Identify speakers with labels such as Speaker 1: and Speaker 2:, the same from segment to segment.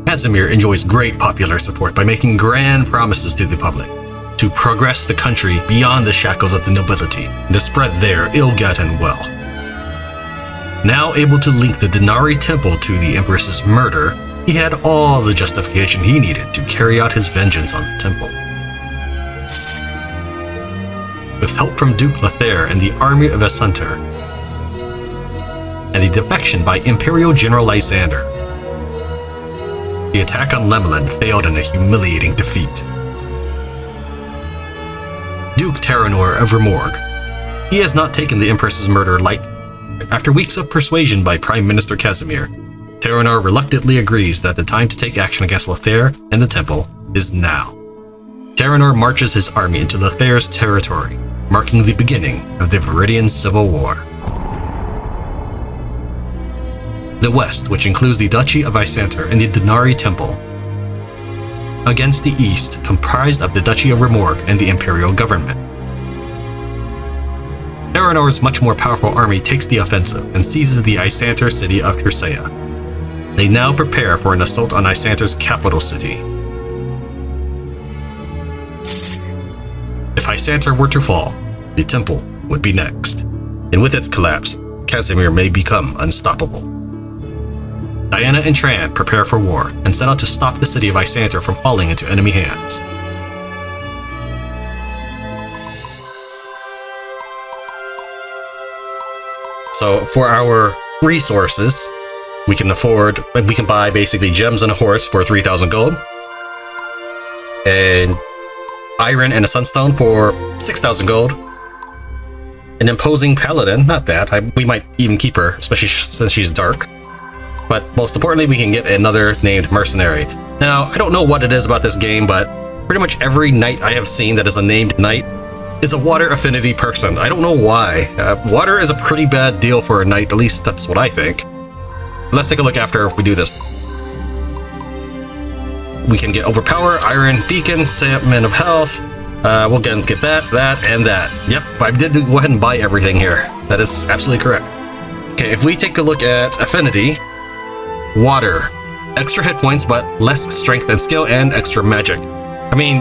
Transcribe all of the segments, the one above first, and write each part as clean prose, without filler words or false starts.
Speaker 1: Casimir enjoys great popular support by making grand promises to the public to progress the country beyond the shackles of the nobility and to spread their ill-gotten wealth. Now able to link the Denari Temple to the Empress's murder, he had all the justification he needed to carry out his vengeance on the temple. With help from Duke Lothair and the army of Isanter, and the defection by Imperial General Isanter, the attack on Lemelin failed in a humiliating defeat. Duke Terranor of Remorg, he has not taken the Empress's murder lightly. After weeks of persuasion by Prime Minister Casimir, Terranor reluctantly agrees that the time to take action against Lothair and the temple is now. Terranor marches his army into Lothair's territory, marking the beginning of the Veridian Civil War. The West, which includes the Duchy of Isanter and the Denari Temple, against the East, comprised of the Duchy of Remorg and the Imperial government. Terranor's much more powerful army takes the offensive and seizes the Isanter city of Trucea. They now prepare for an assault on Isanter's capital city. If Isanter were to fall, the temple would be next, and with its collapse, Casimir may become unstoppable. Diana and Tran prepare for war and set out to stop the city of Isanter from falling into enemy hands. So for our resources, we can buy basically gems and a horse for 3,000 gold, and iron and a sunstone for 6,000 gold. An imposing paladin, not bad. We might even keep her, especially since she's dark. But most importantly, we can get another named mercenary. Now, I don't know what it is about this game, but pretty much every knight I have seen that is a named knight is a water affinity person. I don't know why. Water is a pretty bad deal for a knight, at least that's what I think. Let's take a look after we do this. We can get overpower, iron, deacon, man of health. We'll get that, and that. Yep, I did go ahead and buy everything here. That is absolutely correct. Okay, if we take a look at affinity, water, extra hit points, but less strength and skill, and extra magic. I mean,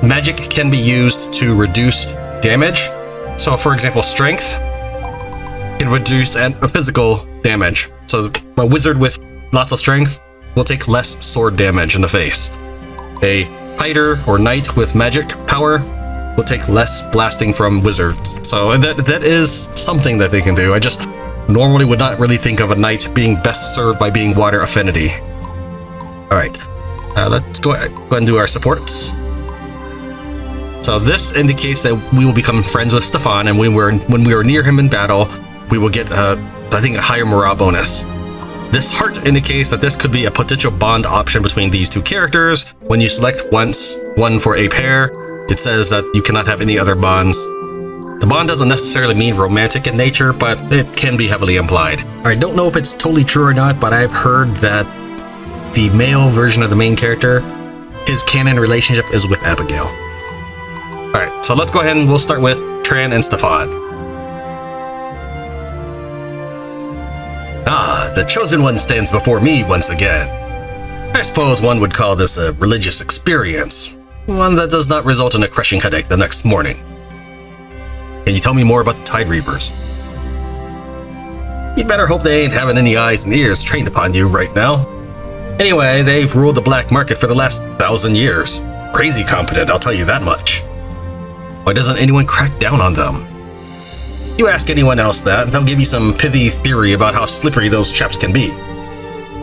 Speaker 1: magic can be used to reduce damage. So, for example, strength can reduce physical damage. So, a wizard with lots of strength will take less sword damage in the face. A fighter or knight with magic power will take less blasting from wizards. So, that is something that they can do. I just normally would not really think of a knight being best served by being water affinity. Alright, let's go ahead and do our supports. So this indicates that we will become friends with Stefan, and when we are near him in battle, we will get, I think, a higher morale bonus. This heart indicates that this could be a potential bond option between these two characters. When you select one for a pair, it says that you cannot have any other bonds. The bond doesn't necessarily mean romantic in nature, but it can be heavily implied. I don't know if it's totally true or not, but I've heard that the male version of the main character, his canon relationship is with Abigail. Alright, so let's go ahead and we'll start with Tran and Stefan. Ah, the Chosen One stands before me once again. I suppose one would call this a religious experience, one that does not result in a crushing headache the next morning. Can you tell me more about the Tide Reapers? You'd better hope they ain't having any eyes and ears trained upon you right now. Anyway, they've ruled the black market for the last 1,000 years. Crazy competent, I'll tell you that much. Why doesn't anyone crack down on them? You ask anyone else that, they'll give you some pithy theory about how slippery those chaps can be.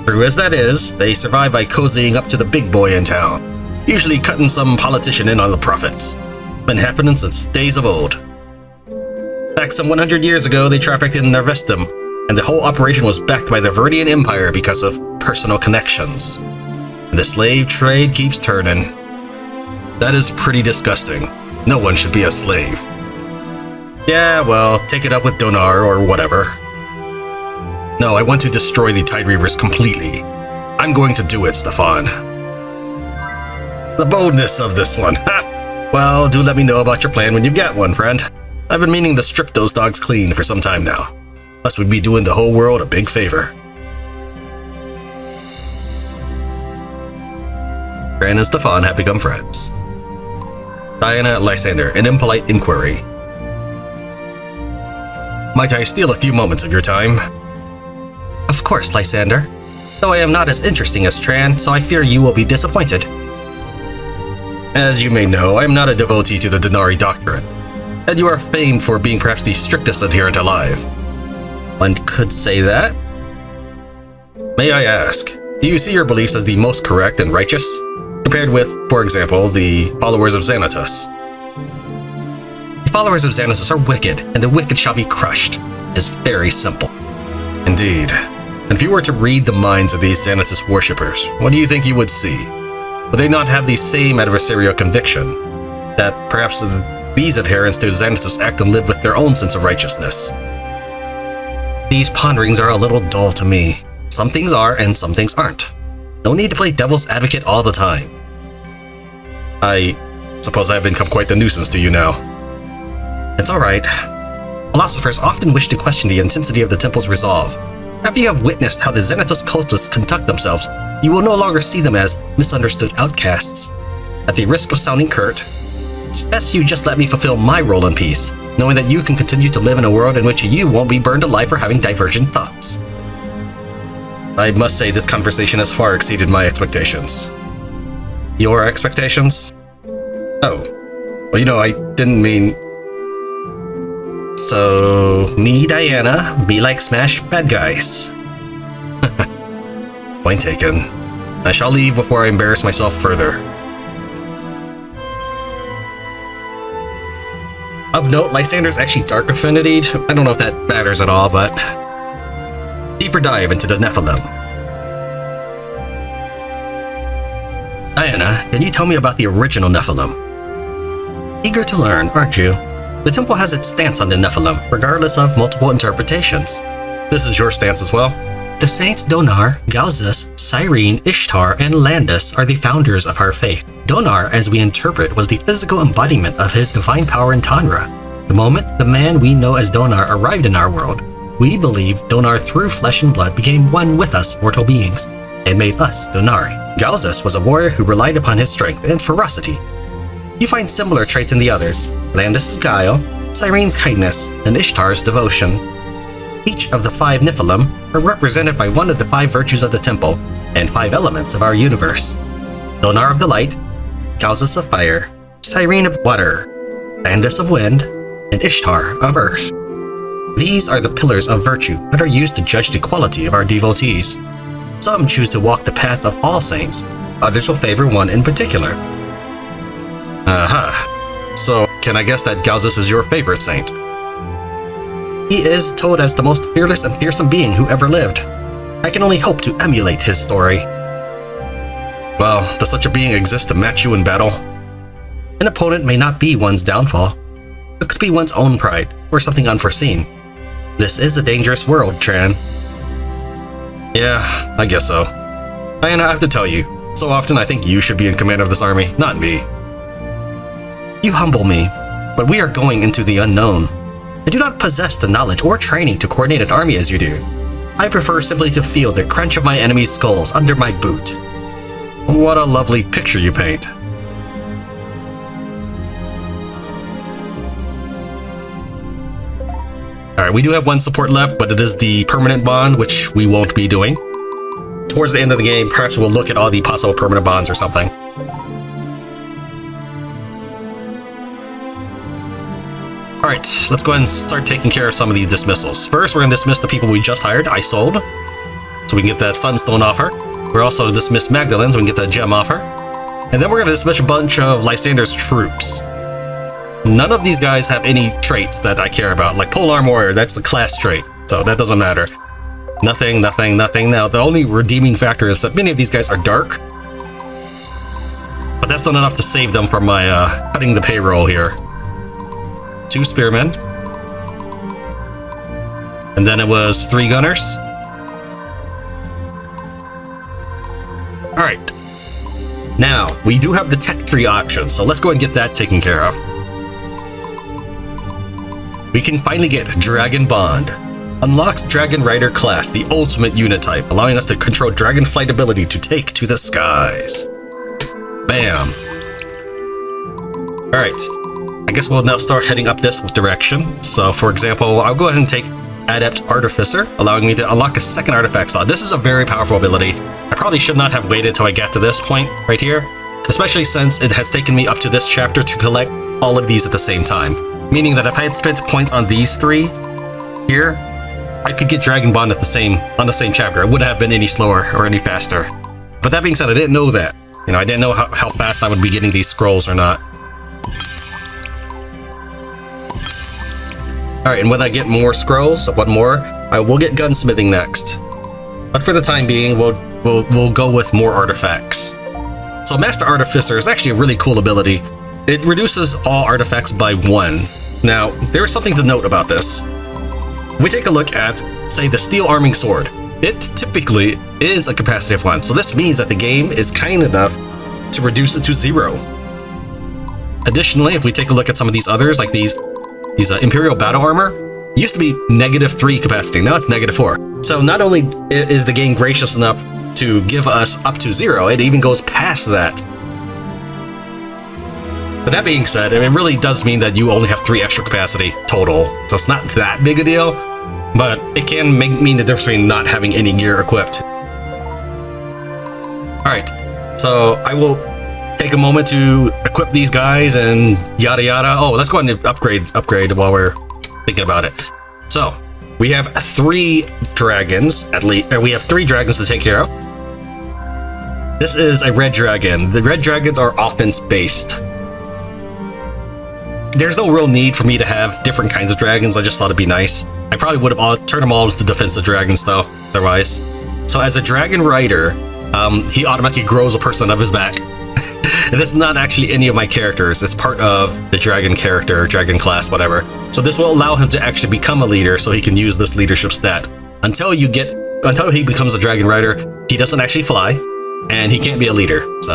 Speaker 1: True as that is, they survive by cozying up to the big boy in town, usually cutting some politician in on the profits. Been happening since days of old. Back some 100 years ago, they trafficked in Nervestum, and the whole operation was backed by the Veridian Empire because of personal connections. And the slave trade keeps turning. That is pretty disgusting. No one should be a slave. Yeah, well, take it up with Donar or whatever. No, I want to destroy the Tide Reapers completely. I'm going to do it, Stefan. The boldness of this one. Well, do let me know about your plan when you've got one, friend. I've been meaning to strip those dogs clean for some time now. Plus, we'd be doing the whole world a big favor. Tran and Stefan have become friends. Diana, Lysander, an impolite inquiry. Might I steal a few moments of your time? Of course, Lysander. Though I am not as interesting as Tran, so I fear you will be disappointed. As you may know, I am not a devotee to the Denari doctrine, and you are famed for being perhaps the strictest adherent alive. One could say that. May I ask, do you see your beliefs as the most correct and righteous, compared with, for example, the followers of Xanatos? The followers of Xanatos are wicked, and the wicked shall be crushed. It is very simple. Indeed. And if you were to read the minds of these Xanatos worshippers, what do you think you would see? Would they not have the same adversarial conviction that perhaps these adherents to Xanatos act and live with their own sense of righteousness? These ponderings are a little dull to me. Some things are and some things aren't. No need to play devil's advocate all the time. I suppose I have become quite the nuisance to you now. It's alright. Philosophers often wish to question the intensity of the temple's resolve. After you have witnessed how the Xanatos cultists conduct themselves, you will no longer see them as misunderstood outcasts. At the risk of sounding curt, it's best you just let me fulfill my role in peace, knowing that you can continue to live in a world in which you won't be burned alive for having divergent thoughts. I must say this conversation has far exceeded my expectations. Your expectations? Oh. Well, you know, I didn't mean... So, me, Diana, be like smash bad guys. Point taken. I shall leave before I embarrass myself further. Of note, Lysander's actually dark affinity. I don't know if that matters at all, but... Deeper dive into the Nephilim. Diana, can you tell me about the original Nephilim? Eager to learn, aren't you? The temple has its stance on the Nephilim, regardless of multiple interpretations. This is your stance as well? The saints Donar, Gauzes, Cyrene, Ishtar, and Landis are the founders of our faith. Donar, as we interpret, was the physical embodiment of his divine power in Tanra. The moment the man we know as Donar arrived in our world, we believe Donar through flesh and blood became one with us mortal beings, and made us Donari. Gauzes was a warrior who relied upon his strength and ferocity. You find similar traits in the others: Landis' guile, Cyrene's kindness, and Ishtar's devotion. Each of the 5 Nephilim are represented by one of the 5 virtues of the temple and 5 elements of our universe: Donar of the light, Gauzes of fire, Cyrene of water, Landis of wind, and Ishtar of earth. These are the pillars of virtue that are used to judge the quality of our devotees. Some choose to walk the path of all saints, others will favor one in particular. So, can I guess that Gauzes is your favorite saint? He is told as the most fearless and fearsome being who ever lived. I can only hope to emulate his story. Well, does such a being exist to match you in battle? An opponent may not be one's downfall. It could be one's own pride, or something unforeseen. This is a dangerous world, Tran. Yeah, I guess so. Diana, I have to tell you, so often I think you should be in command of this army, not me. You humble me, but we are going into the unknown. I do not possess the knowledge or training to coordinate an army as you do. I prefer simply to feel the crunch of my enemies' skulls under my boot. What a lovely picture you paint. Alright, we do have one support left, but it is the permanent bond, which we won't be doing. Towards the end of the game, perhaps we'll look at all the possible permanent bonds or something. Alright, let's go ahead and start taking care of some of these dismissals. First, we're going to dismiss the people we just hired, I sold, so we can get that Sunstone off her. We're also dismiss Magdalene, so we can get that gem off her. And then we're going to dismiss a bunch of Lysander's troops. None of these guys have any traits that I care about. Like Polearm Warrior, that's the class trait, so that doesn't matter. Nothing. Now, the only redeeming factor is that many of these guys are dark. But that's not enough to save them from my cutting the payroll here. 2 spearmen. And then it was 3 gunners. Alright. Now, we do have the tech tree option, so let's go and get that taken care of. We can finally get Dragon Bond. Unlocks Dragon Rider class, the ultimate unit type, allowing us to control dragon flight ability to take to the skies. Bam. All right. I guess we'll now start heading up this direction. So, for example, I'll go ahead and take Adept Artificer, allowing me to unlock a second artifact slot. This is a very powerful ability. I probably should not have waited till I get to this point right here, especially since it has taken me up to this chapter to collect all of these at the same time. Meaning that if I had spent points on these three here, I could get Dragon Bond on the same chapter. It wouldn't have been any slower or any faster. But that being said, I didn't know that. You know, I didn't know how fast I would be getting these scrolls or not. Alright, and when I get more scrolls, one more, I will get gunsmithing next. But for the time being, we'll go with more artifacts. So Master Artificer is actually a really cool ability. It reduces all artifacts by 1. Now, there is something to note about this. If we take a look at, say, the Steel Arming Sword, it typically is a capacity of 1. So this means that the game is kind enough to reduce it to 0. Additionally, if we take a look at some of these others, like these Imperial Battle Armor, used to be -3 capacity, now it's -4. So not only is the game gracious enough to give us up to 0, it even goes past that. But that being said, it really does mean that you only have 3 extra capacity total, so it's not that big a deal, but it can mean the difference between not having any gear equipped. Alright, so I will take a moment to equip these guys and yada yada. Oh, let's go ahead and upgrade while we're thinking about it. So, we have 3 dragons, at least, we have 3 dragons to take care of. This is a red dragon. The red dragons are offense-based. There's no real need for me to have different kinds of dragons, I just thought it'd be nice. I probably would have turned them all into defensive dragons though, otherwise. So as a dragon rider, he automatically grows a person of his back. And this is not actually any of my characters, it's part of the dragon character, dragon class, whatever. So this will allow him to actually become a leader so he can use this leadership stat. Until he becomes a dragon rider, he doesn't actually fly, and he can't be a leader. So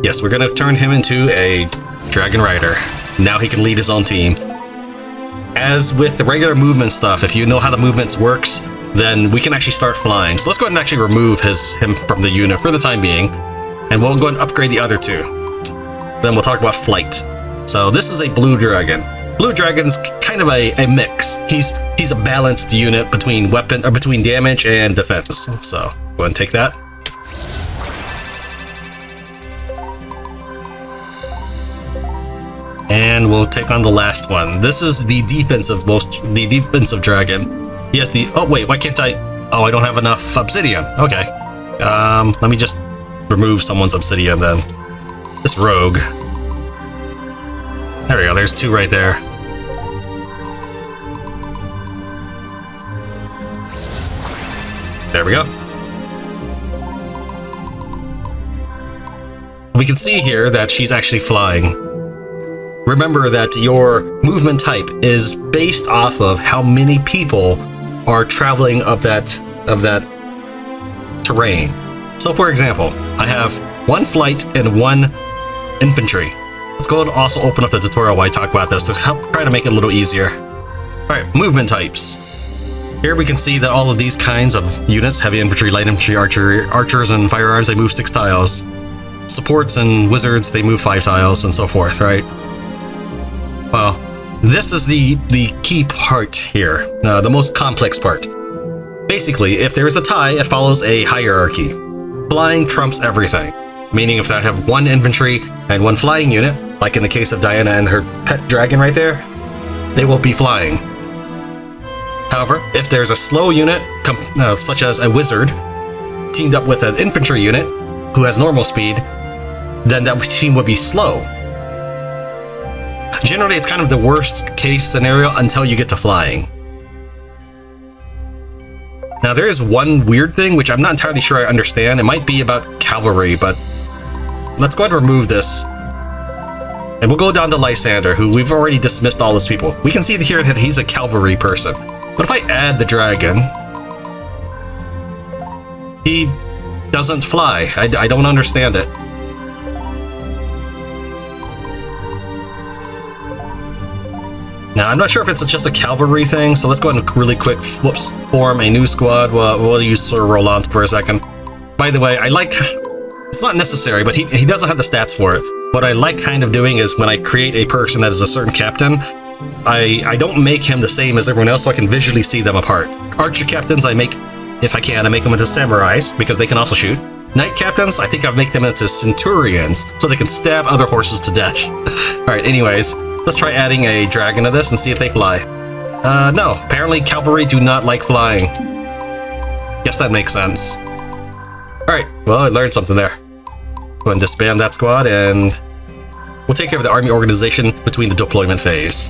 Speaker 1: yes, we're gonna turn him into a dragon rider. Now he can lead his own team. As with the regular movement stuff, if you know how the movements works, then we can actually start flying. So let's go ahead and actually remove him from the unit for the time being, and we'll go ahead and upgrade the other 2. Then we'll talk about flight. So this is a blue dragon. Blue dragon's kind of a mix. He's a balanced unit between between damage and defense. So go ahead and take that. And we'll take on the last one. This is the defensive dragon. Yes, oh wait, why can't I? Oh, I don't have enough obsidian. Okay. Let me just remove someone's obsidian then. This rogue. There we go, there's 2 right there. There we go. We can see here that she's actually flying. Remember that your movement type is based off of how many people are traveling of that terrain. So for example, I have 1 flight and 1 infantry. Let's go and also open up the tutorial while I talk about this to help try to make it a little easier. Alright, movement types. Here we can see that all of these kinds of units, heavy infantry, light infantry, archers, and firearms, they move 6 tiles. Supports and wizards, they move 5 tiles, and so forth, right? Well, this is the key part here, the most complex part. Basically, if there is a tie, it follows a hierarchy. Flying trumps everything. Meaning if I have 1 infantry and 1 flying unit, like in the case of Diana and her pet dragon right there, they will be flying. However, if there's a slow unit, such as a wizard, teamed up with an infantry unit who has normal speed, then that team would be slow. Generally, it's kind of the worst case scenario until you get to flying. Now, there is one weird thing, which I'm not entirely sure I understand. It might be about cavalry, but let's go ahead and remove this. And we'll go down to Isanter, who we've already dismissed all his people. We can see here that he's a cavalry person. But if I add the dragon, he doesn't fly. I don't understand it. Now, I'm not sure if it's just a cavalry thing, so let's go ahead and really quick form a new squad. We'll use Sir Roland for a second. By the way, I like It's not necessary, but he doesn't have the stats for it. What I like kind of doing is when I create a person that is a certain captain, I don't make him the same as everyone else so I can visually see them apart. Archer captains, I make, if I can, I make them into samurais because they can also shoot. Knight captains, I think I make them into centurions so they can stab other horses to death. Alright, anyways, let's try adding a dragon to this and see if they fly. No, apparently cavalry do not like flying. Guess that makes sense. Alright, well, I learned something there. Go ahead and disband that squad, and we'll take care of the army organization between the deployment phase.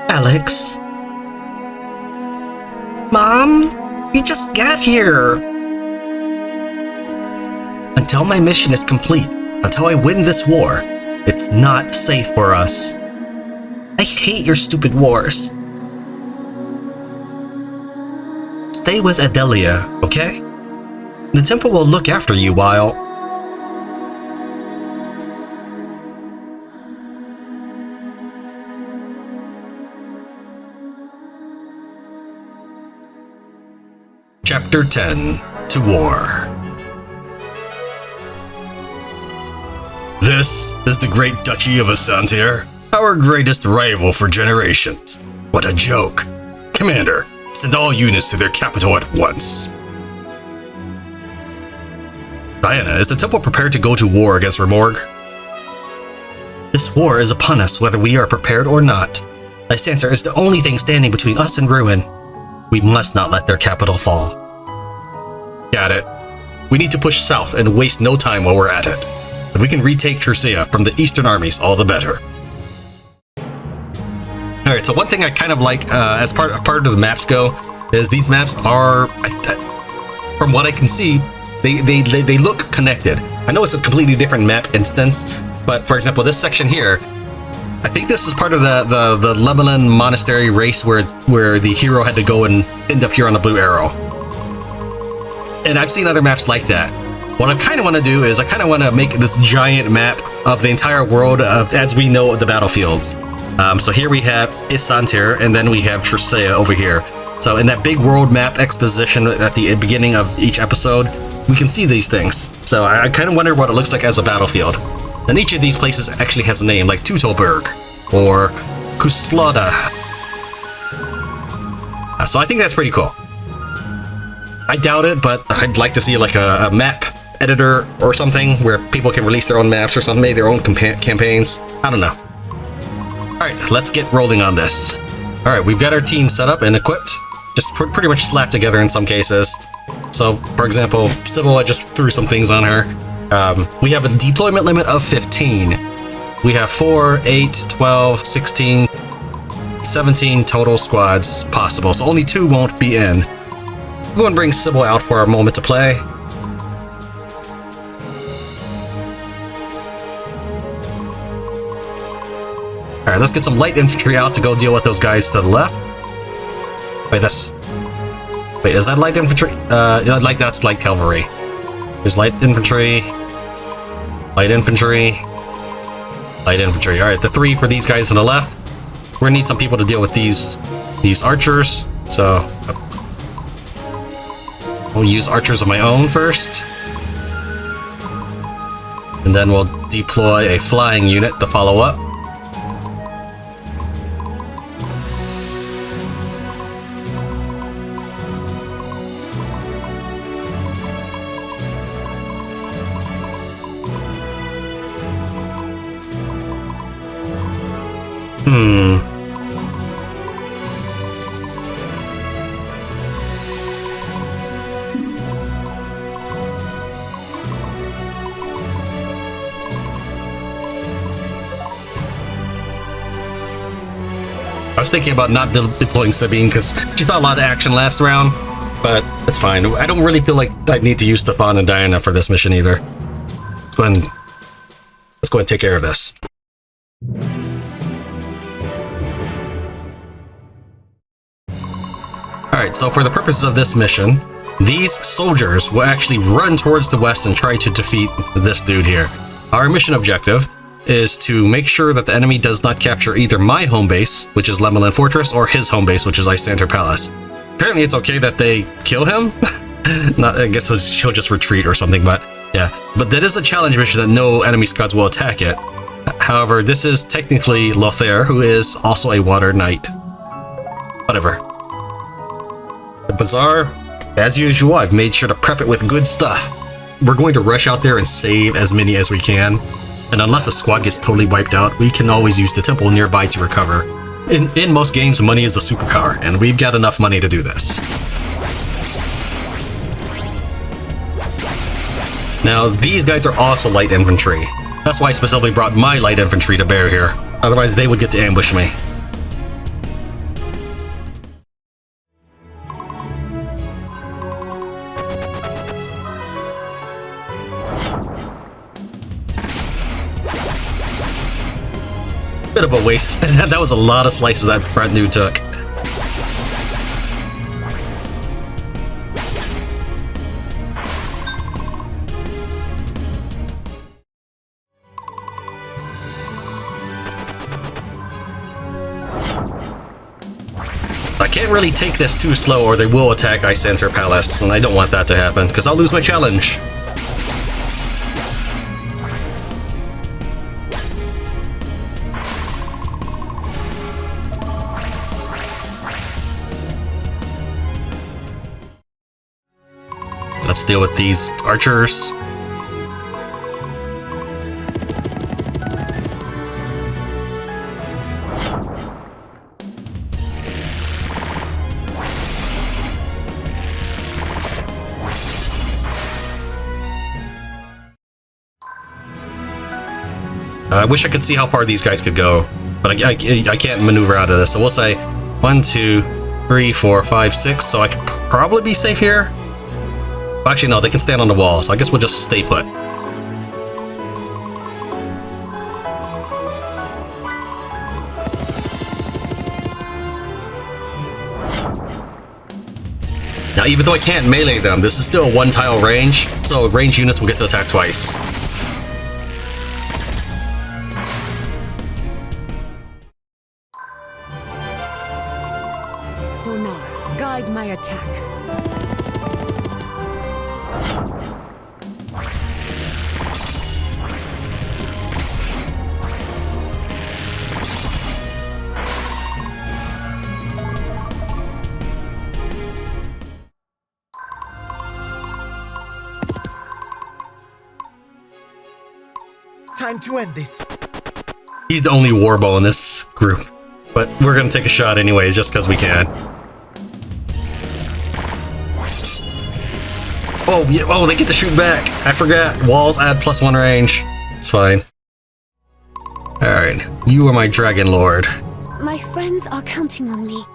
Speaker 1: Alex? Mom? You just got here! Until my mission is complete, until I win this war, it's not safe for us. I hate your stupid wars. Stay with Adelia, okay? The temple will look after you while... Chapter 10, To War. This is the great Duchy of Isanter, our greatest rival for generations. What a joke. Commander, send all units to their capital at once. Diana, is the temple prepared to go to war against Remorg? This war is upon us whether we are prepared or not. Isanter is the only thing standing between us and ruin. We must not let their capital fall. Got it. We need to push south and waste no time while we're at it. If we can retake Trucea from the eastern armies, all the better. Alright, so one thing I kind of like as part of the maps go is these maps are, from what I can see, they look connected. I know it's a completely different map instance, but for example, this section here, I think this is part of the Lebanon monastery race where the hero had to go and end up here on the blue arrow. And I've seen other maps like that. What I kind of want to do is I kind of want to make this giant map of the entire world as we know of the battlefields. So here we have Isanter, and then we have Trucea over here. So in that big world map exposition at the beginning of each episode, we can see these things. So I kind of wonder what it looks like as a battlefield. And each of these places actually has a name, like Teutoburg or Kuslada. So I think that's pretty cool. I doubt it, but I'd like to see like a map editor or something where people can release their own maps or something, maybe their own campaigns. I don't know. Alright, let's get rolling on this. Alright, we've got our team set up and equipped. Just pretty much slapped together in some cases. So, for example, Sybil, I just threw some things on her. We have a deployment limit of 15. We have 4, 8, 12, 16, 17 total squads possible, so only 2 won't be in. We're going to bring Sybil out for a moment to play. Alright, let's get some light infantry out to go deal with those guys to the left. Wait, is that light infantry? Like that's light cavalry. There's light infantry. Light infantry. Light infantry. Alright, the 3 for these guys on the left. We're gonna need some people to deal with these archers. So we'll use archers of my own first. And then we'll deploy a flying unit to follow up. I was thinking about not deploying Sabine because she saw a lot of action last round, but it's fine. I don't really feel like I need to use Stefan and Diana for this mission either. Let's go ahead and take care of this. Alright, so for the purposes of this mission, these soldiers will actually run towards the west and try to defeat this dude here. Our mission objective is to make sure that the enemy does not capture either my home base, which is Lemelin Fortress, or his home base, which is Isanter Palace. Apparently it's okay that they kill him. I guess he'll just retreat or something, but yeah. But that is a challenge mission that no enemy squads will attack it. However, this is technically Lothair, who is also a water knight. Whatever. The Bazaar, as usual, I've made sure to prep it with good stuff. We're going to rush out there and save as many as we can. And unless a squad gets totally wiped out, we can always use the temple nearby to recover. In most games, money is a superpower, and we've got enough money to do this. Now, these guys are also light infantry. That's why I specifically brought my light infantry to bear here. Otherwise, they would get to ambush me. Bit of a waste. That was a lot of slices that front dude took. I can't really take this too slow or they will attack Isanter Palace, and I don't want that to happen, because I'll lose my challenge. Let's deal with these archers. I wish I could see how far these guys could go, but I can't maneuver out of this. So we'll say 1, 2, 3, 4, 5, 6. So I could probably be safe here. Well, actually, no, they can stand on the wall. So I guess we'll just stay put. Now, even though I can't melee them, this is still a one-tile range, so range units will get to attack twice.
Speaker 2: Guide my attack.
Speaker 3: Time to end this.
Speaker 1: He's the only warbow in this group, but we're gonna take a shot anyways, just because we can. Oh, yeah, oh, they get to shoot back. I forgot. Walls add +1 range. It's fine. Alright, you are my dragon lord.
Speaker 2: My friends are counting on me.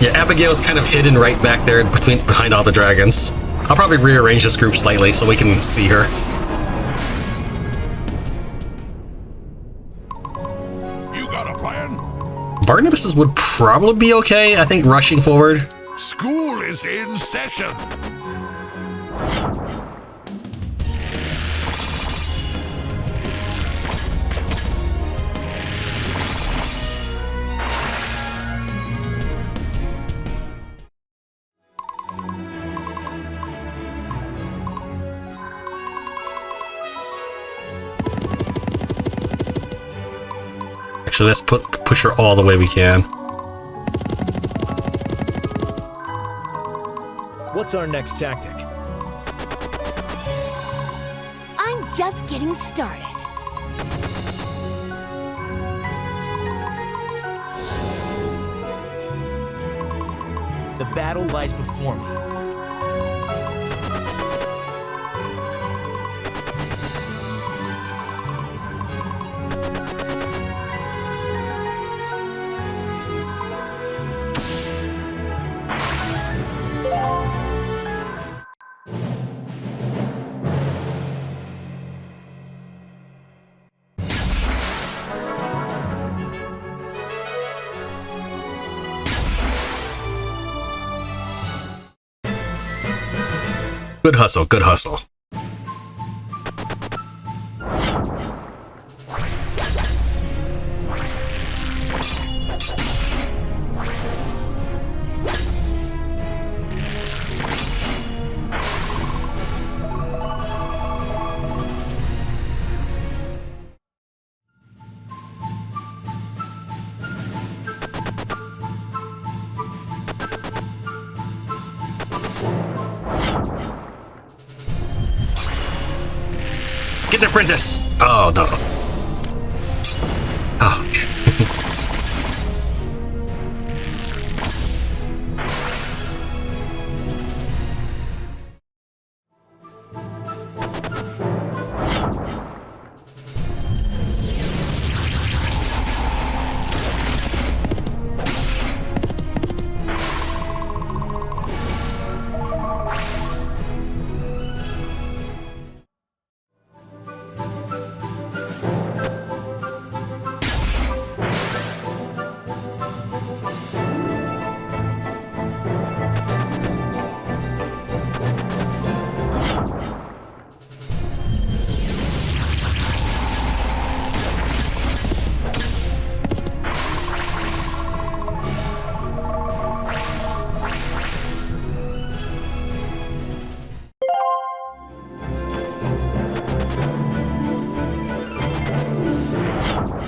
Speaker 1: Yeah, Abigail's kind of hidden right back there behind all the dragons. I'll probably rearrange this group slightly so we can see her.
Speaker 4: You got a plan?
Speaker 1: Barnabas's would probably be okay, I think, rushing forward.
Speaker 4: School is in session.
Speaker 1: Actually, let's push her all the way we can.
Speaker 3: What's our next tactic?
Speaker 2: I'm just getting started.
Speaker 3: The battle lies before me.
Speaker 1: Good hustle, good hustle. Get the apprentice! Oh, no. Oh.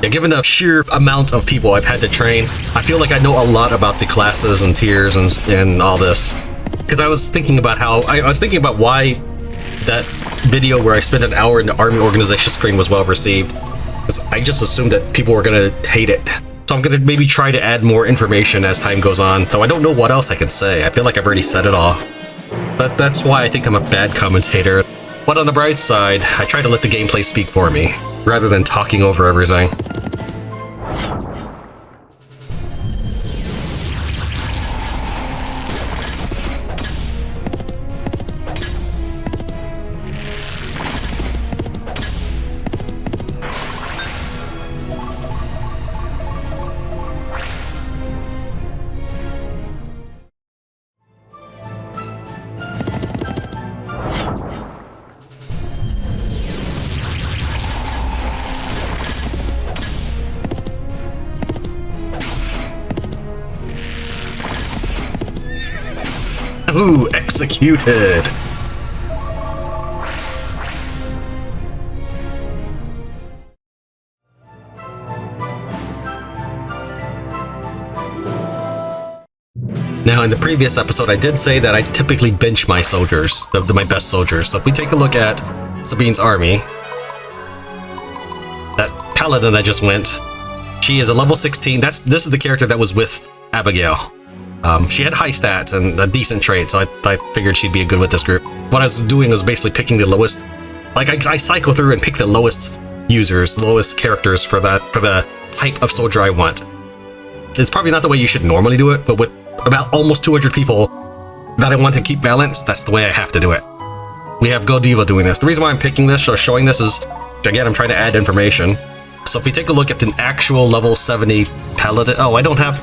Speaker 1: Yeah, given the sheer amount of people I've had to train, I feel like I know a lot about the classes and tiers and all this. Because I was thinking about why that video where I spent an hour in the army organization screen was well received. Because I just assumed that people were gonna hate it. So I'm gonna maybe try to add more information as time goes on, though I don't know what else I can say. I feel like I've already said it all. But that's why I think I'm a bad commentator. But on the bright side, I try to let the gameplay speak for me, rather than talking over everything. Ooh, executed! Now, in the previous episode, I did say that I typically bench my soldiers, my best soldiers. So if we take a look at Sabine's army, that paladin that just went, she is a level 16. This is the character that was with Abigail. She had high stats and a decent trait, so I figured she'd be good with this group. What I was doing was basically picking the lowest, like I cycle through and pick the lowest users, lowest characters for the type of soldier I want. It's probably not the way you should normally do it, but with about almost 200 people that I want to keep balanced, that's the way I have to do it. We have Godiva doing this. The reason why I'm picking this or showing this is, again, I'm trying to add information. So if we take a look at the actual level 70 paladin, oh, I don't have.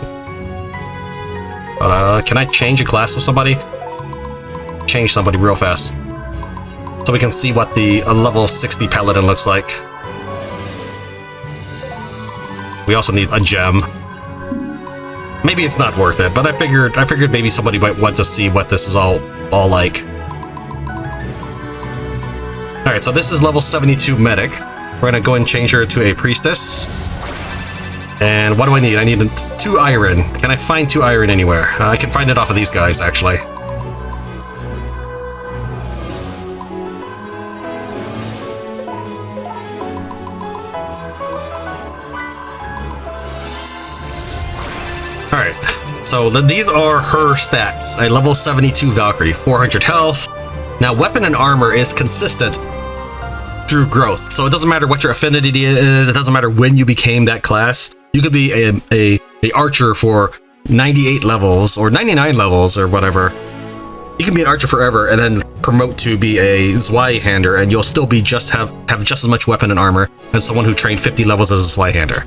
Speaker 1: Can I change a class of somebody? Change somebody real fast. So we can see what the level 60 paladin looks like. We also need a gem. Maybe it's not worth it, but I figured maybe somebody might want to see what this is all like. Alright, so this is level 72 medic. We're gonna go and change her to a priestess. And what do I need? I need 2 iron. Can I find 2 iron anywhere? I can find it off of these guys, actually. Alright, so these are her stats. A level 72 Valkyrie, 400 health. Now, weapon and armor is consistent through growth. So it doesn't matter what your affinity is, it doesn't matter when you became that class. You could be a archer for 98 levels or 99 levels or whatever. You can be an archer forever and then promote to be a Zweihander, and you'll still be have just as much weapon and armor as someone who trained 50 levels as a Zweihander.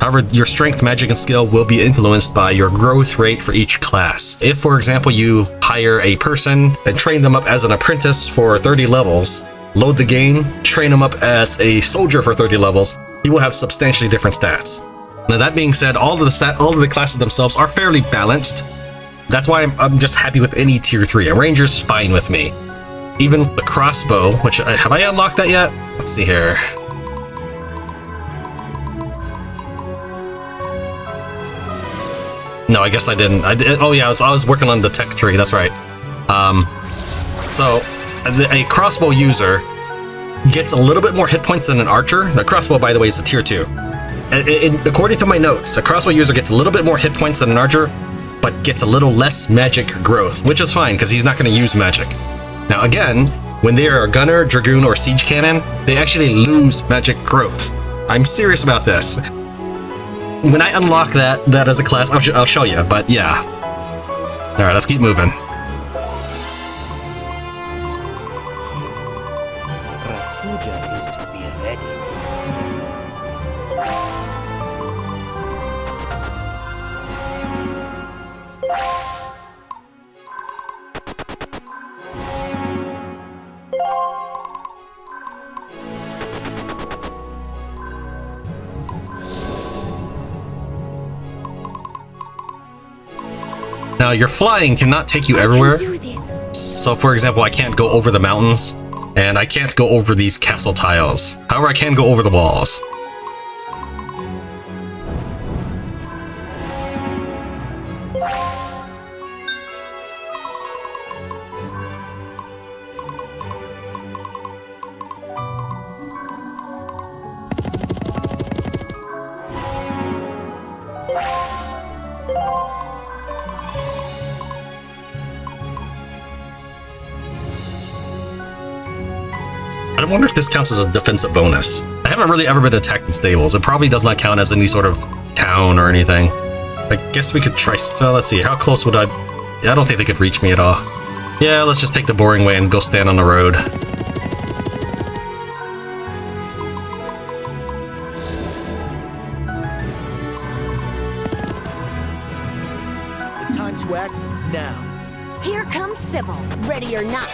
Speaker 1: However, your strength, magic, and skill will be influenced by your growth rate for each class. If, for example, you hire a person and train them up as an apprentice for 30 levels, load the game, train them up as a soldier for 30 levels, you will have substantially different stats. Now that being said, all of the classes themselves are fairly balanced. That's why I'm just happy with any tier 3. A ranger's fine with me. Even the crossbow, which have I unlocked that yet? Let's see here. No, I guess I didn't. Oh yeah, I was working on the tech tree. That's right. So a crossbow user gets a little bit more hit points than an archer. The crossbow, by the way, is a tier 2. According to my notes, a crossbow user gets a little bit more hit points than an archer, but gets a little less magic growth, which is fine because he's not going to use magic. Now again, when they are a gunner, dragoon, or siege cannon, they actually lose magic growth. I'm serious about this. When I unlock that as a class, I'll show you, but yeah. Alright, let's keep moving.
Speaker 5: Raspuja is to be ready.
Speaker 1: Now, your flying cannot take you everywhere. So, for example, I can't go over the mountains, and I can't go over these castle tiles. However, I can go over the walls. I wonder if this counts as a defensive bonus. I haven't really ever been attacked in stables. It probably does not count as any sort of town or anything. I guess we could try. So let's see. How close would I? Yeah, I don't think they could reach me at all. Yeah, let's just take the boring way and go stand on the road.
Speaker 3: The time to act is now.
Speaker 2: Here comes Sybil, ready or not.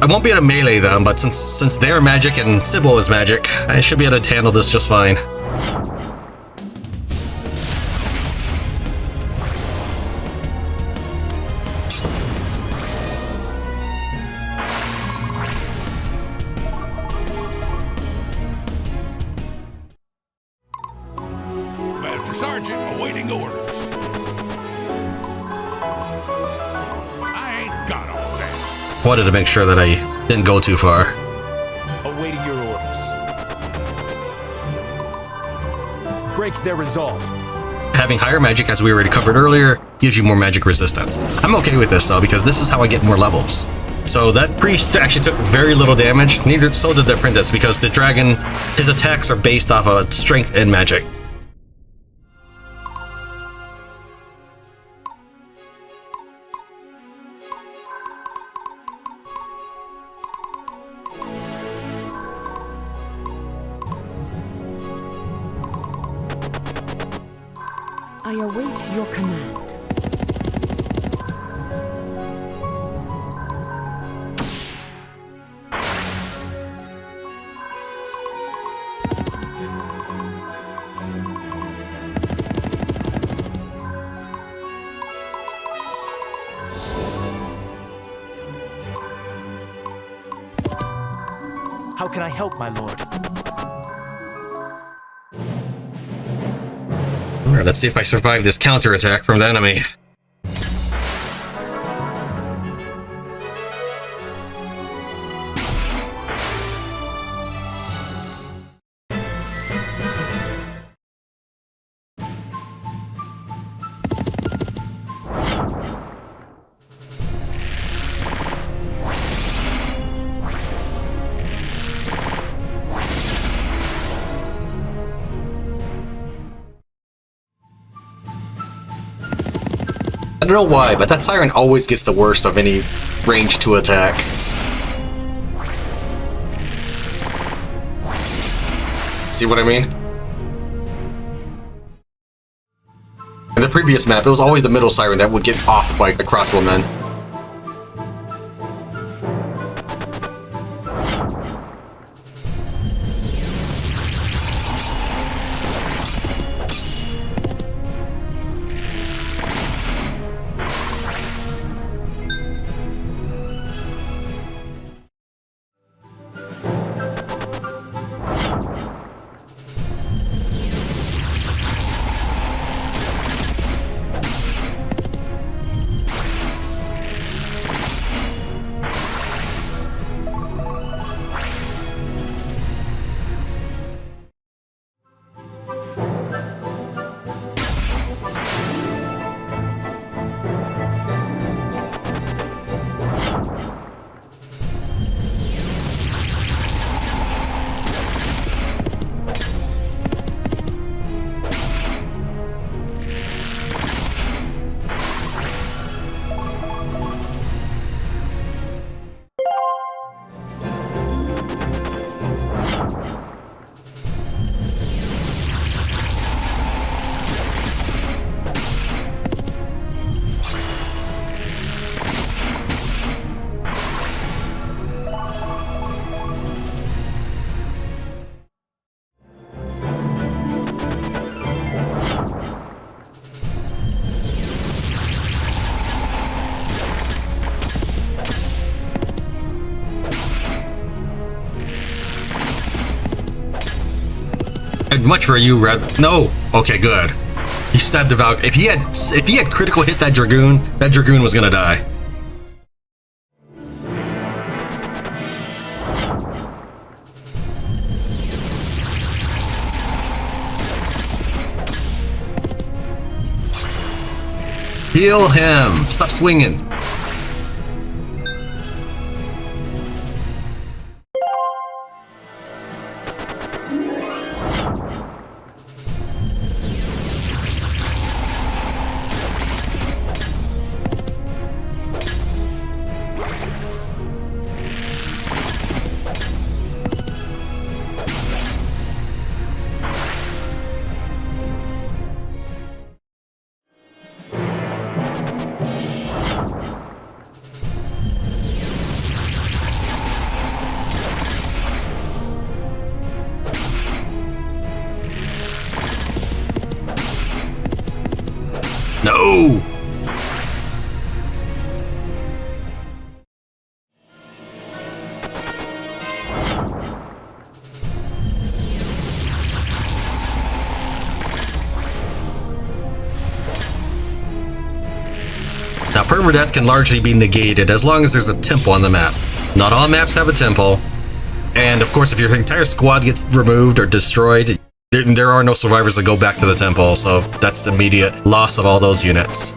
Speaker 1: I won't be able to melee them, but since they're magic and Sybil is magic, I should be able to handle this just fine.
Speaker 4: Master Sergeant awaiting orders. I ain't got all that.
Speaker 1: Wanted to make sure that I didn't go too far.
Speaker 3: Awaiting your orders. Break their resolve.
Speaker 1: Having higher magic, as we already covered earlier, gives you more magic resistance. I'm okay with this though, because this is how I get more levels. So that priest actually took very little damage, so did the apprentice, because the dragon, his attacks are based off of strength and magic.
Speaker 2: I await your command.
Speaker 3: How can I help, my lord?
Speaker 1: Alright, let's see if I survive this counterattack from the enemy. I don't know why, but that siren always gets the worst of any range to attack. See what I mean? In the previous map, it was always the middle siren that would get off by the crossbowmen. I'd much for you rather. No. Okay, good. He stabbed the Valk. If he had critical hit that Dragoon was gonna die. Heal him. Stop swinging. No! Now, permadeath can largely be negated as long as there's a temple on the map. Not all maps have a temple. And of course, if your entire squad gets removed or destroyed, there are no survivors that go back to the temple, so that's immediate loss of all those units.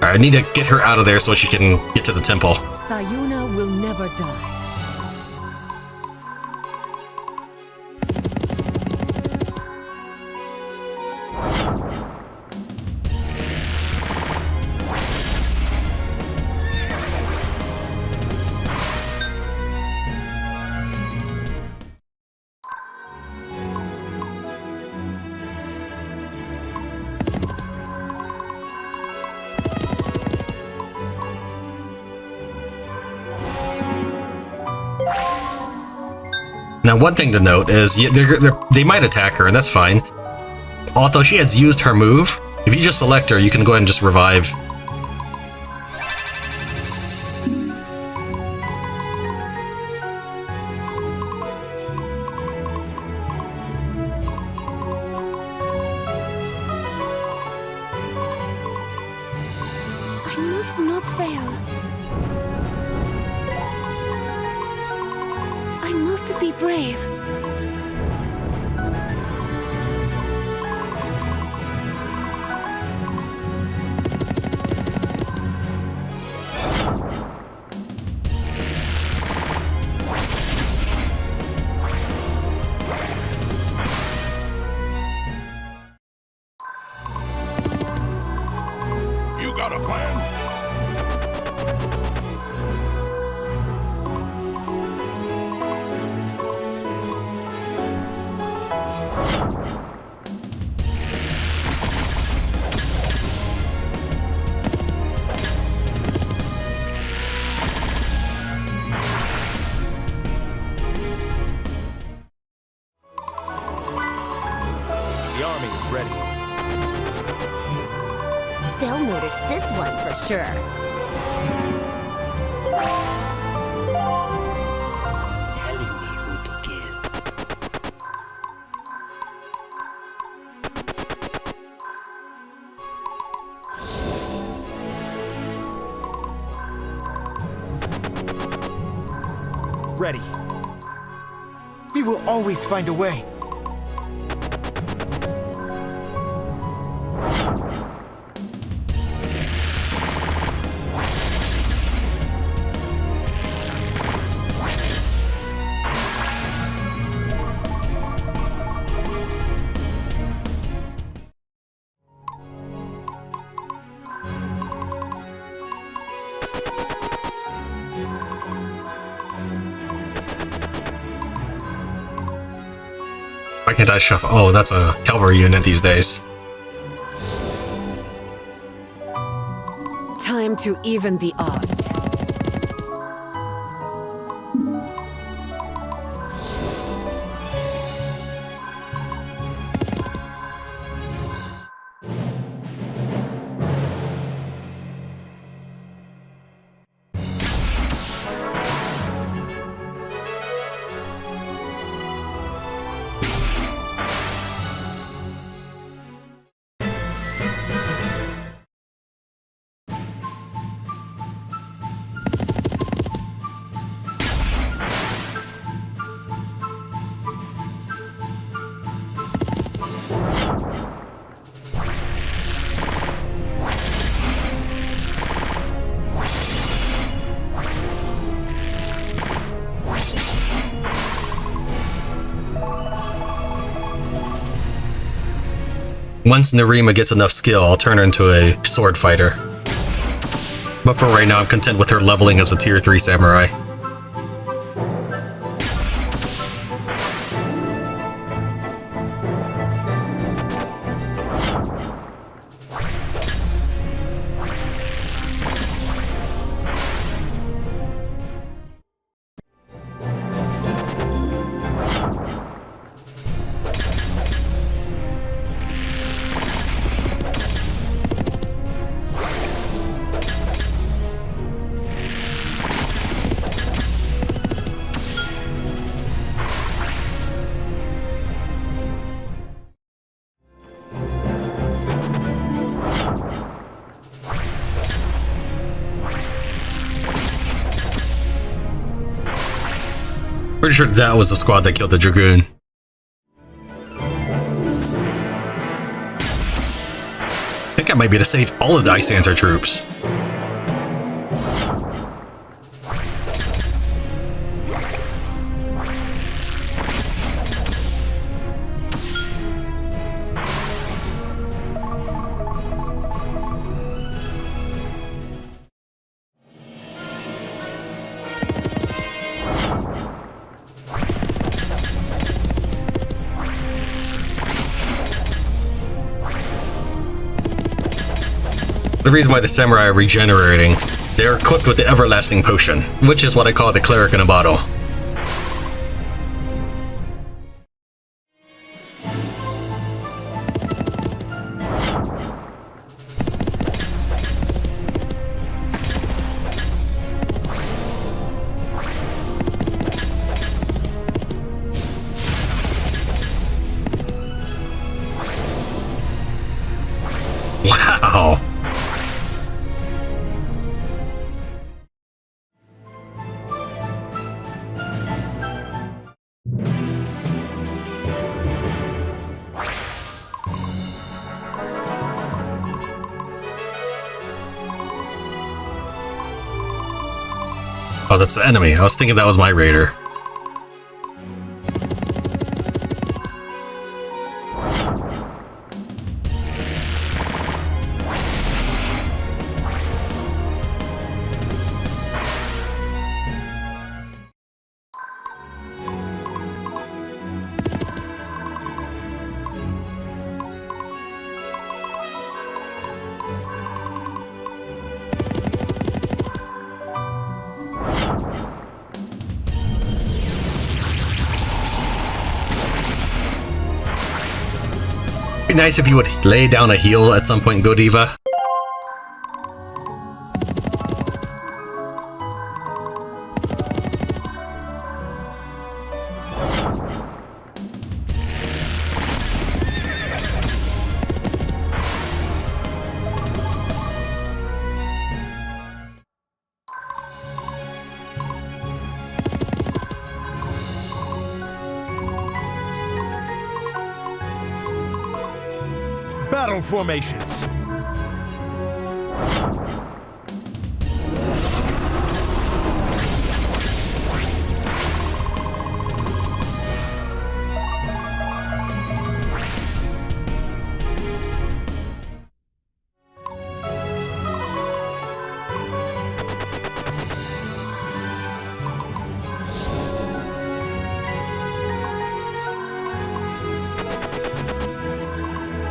Speaker 1: I need to get her out of there so she can get to the temple.
Speaker 2: Sayuna will never die.
Speaker 1: Now, one thing to note is they might attack her, and that's fine. Although she has used her move, if you just select her, you can go ahead and just revive.
Speaker 2: I must not fail. I must be brave.
Speaker 4: got a plan?
Speaker 3: The army is ready.
Speaker 2: They'll notice this one for sure.
Speaker 5: Telling me who to kill.
Speaker 3: Ready. We will always find a way.
Speaker 1: Why can't I shuffle? Oh, that's a cavalry unit these days.
Speaker 2: Time to even the odds.
Speaker 1: Once Narima gets enough skill, I'll turn her into a sword fighter. But for right now, I'm content with her leveling as a tier 3 samurai. Pretty sure that was the squad that killed the Dragoon. I think I might be able to save all of the Isanter troops. The reason why the samurai are regenerating, they're equipped with the everlasting potion, which is what I call the cleric in a bottle. Wow! Oh, that's the enemy. I was thinking that was my raider. Be nice if you would lay down a heal at some point, Godiva.
Speaker 3: Battle formations.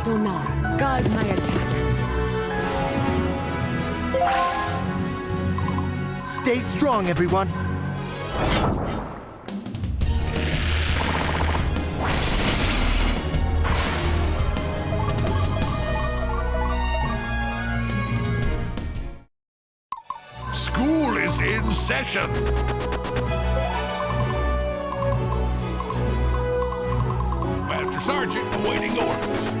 Speaker 2: Donar, guide my attack.
Speaker 3: Stay strong, everyone.
Speaker 4: School is in session. Master Sergeant awaiting orders.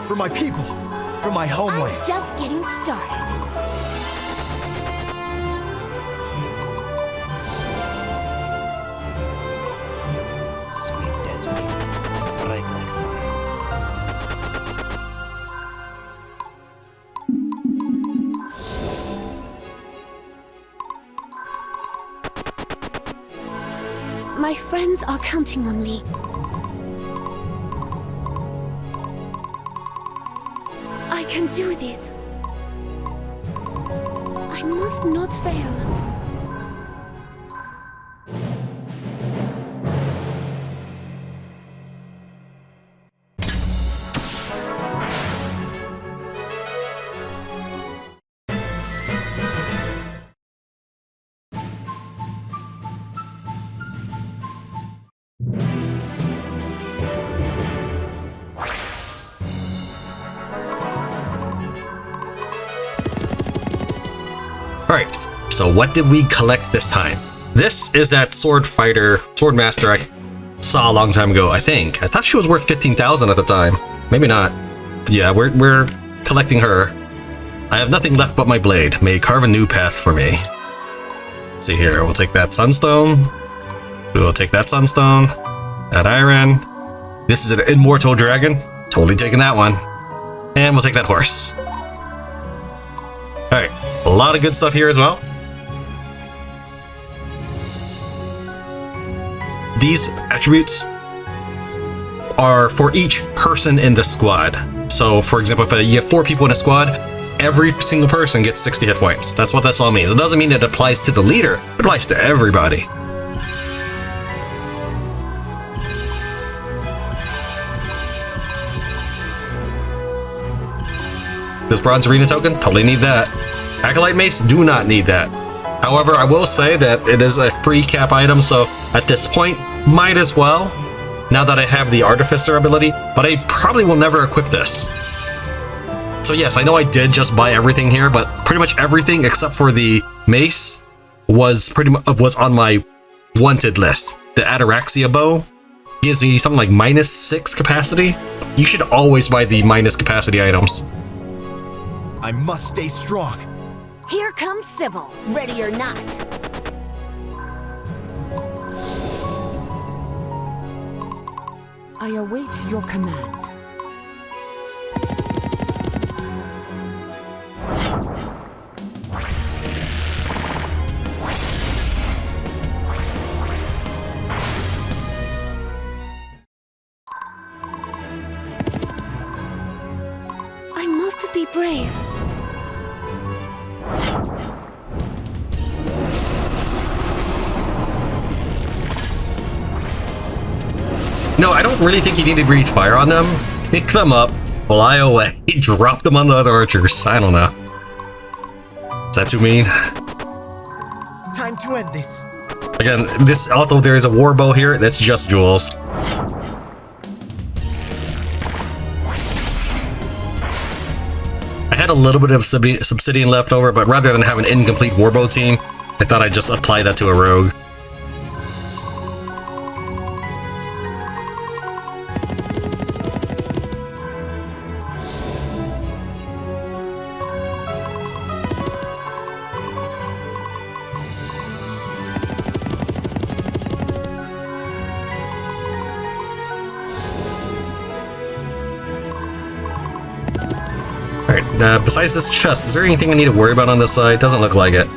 Speaker 3: For my people, for my homeland.
Speaker 2: I'm just getting started.
Speaker 5: Swift as wind, strike like fire.
Speaker 2: My friends are counting on me. I can do this. I must not fail.
Speaker 1: Alright, so what did we collect this time? This is that sword master I saw a long time ago, I think. I thought she was worth 15,000 at the time. Maybe not. But yeah, we're collecting her. I have nothing left but my blade. May it carve a new path for me. Let's see here, we'll take that sunstone. We will take that sunstone. That iron. This is an immortal dragon. Totally taking that one. And we'll take that horse. Alright. A lot of good stuff here as well. These attributes are for each person in the squad. So, for example, if you have 4 people in a squad, every single person gets 60 hit points. That's what this all means. It doesn't mean it applies to the leader. It applies to everybody. This bronze arena token, totally need that. Acolyte Mace, do not need that. However, I will say that it is a free cap item, so at this point, might as well, now that I have the Artificer ability, but I probably will never equip this. So yes, I know I did just buy everything here, but pretty much everything except for the Mace was on my wanted list. The Ataraxia Bow gives me something like -6 capacity. You should always buy the minus capacity items.
Speaker 3: I must stay strong.
Speaker 2: Here comes Sybil, ready or not. I await your command. I must be brave.
Speaker 1: No, I don't really think you need to breathe fire on them. Pick them up, fly away, drop them on the other archers. I don't know. Is that too mean?
Speaker 3: Time to end this.
Speaker 1: Again, although there is a war bow here, that's just jewels. had a little bit of Subsidian left over, but rather than have an incomplete Warbow team, I thought I'd just apply that to a rogue. Alright, besides this chest, is there anything I need to worry about on this side? Doesn't look like it.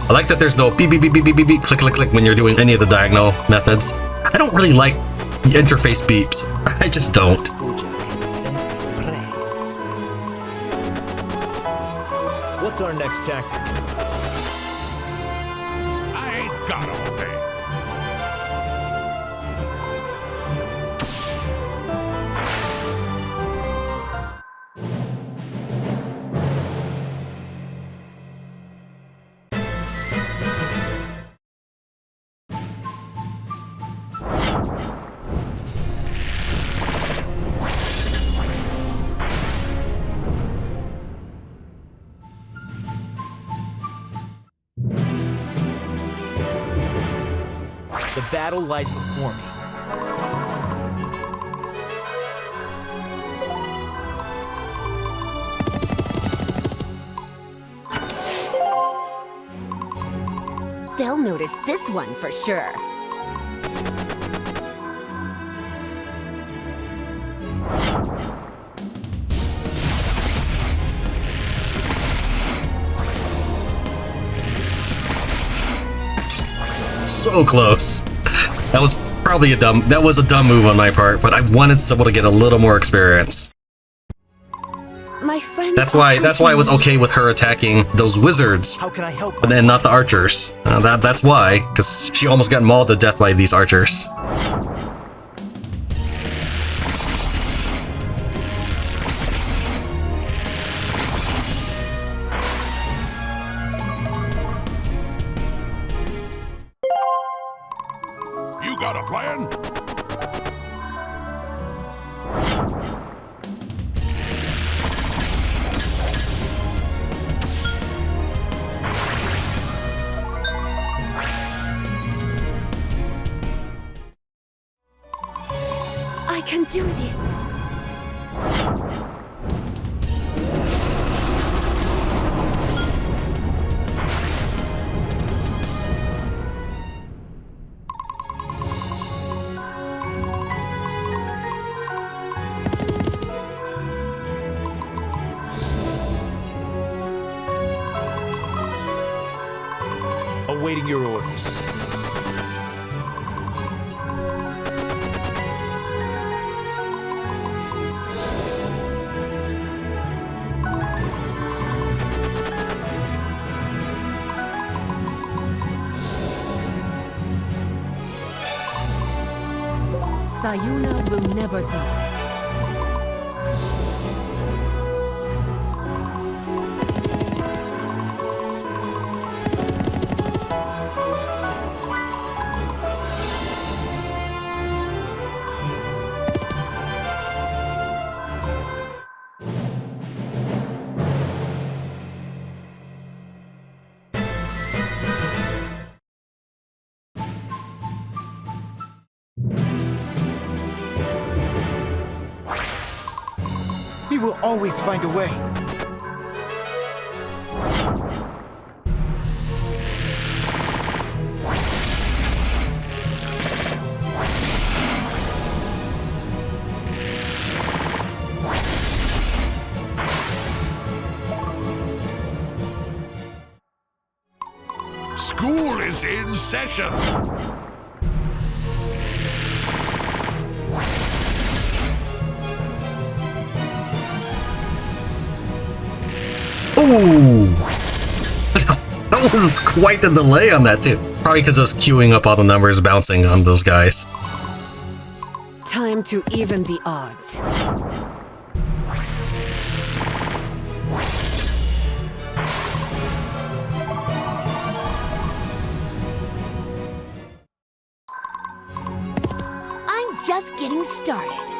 Speaker 1: I like that there's no beep beep beep beep beep beep beep click click click when you're doing any of the diagonal methods. I don't really like the interface beeps. I just don't.
Speaker 3: What's our next tactic?
Speaker 4: I ain't got all day.
Speaker 3: The battle lies before me.
Speaker 2: They'll notice this one for sure.
Speaker 1: So close. That was probably a dumb move on my part, but I wanted someone to get a little more experience.
Speaker 2: My friends.
Speaker 1: That's why I was okay with her attacking those wizards,
Speaker 3: How can I help?
Speaker 1: but then not the archers. That's why, because she almost got mauled to death by these archers.
Speaker 4: You got a plan?
Speaker 2: I can do this.
Speaker 3: Awaiting your orders.
Speaker 2: Sayuna will never die.
Speaker 3: We will always find a way.
Speaker 4: School is in session.
Speaker 1: Ooh! That was quite the delay on that too. Probably because I was queuing up all the numbers bouncing on those guys.
Speaker 2: Time to even the odds. I'm just getting started.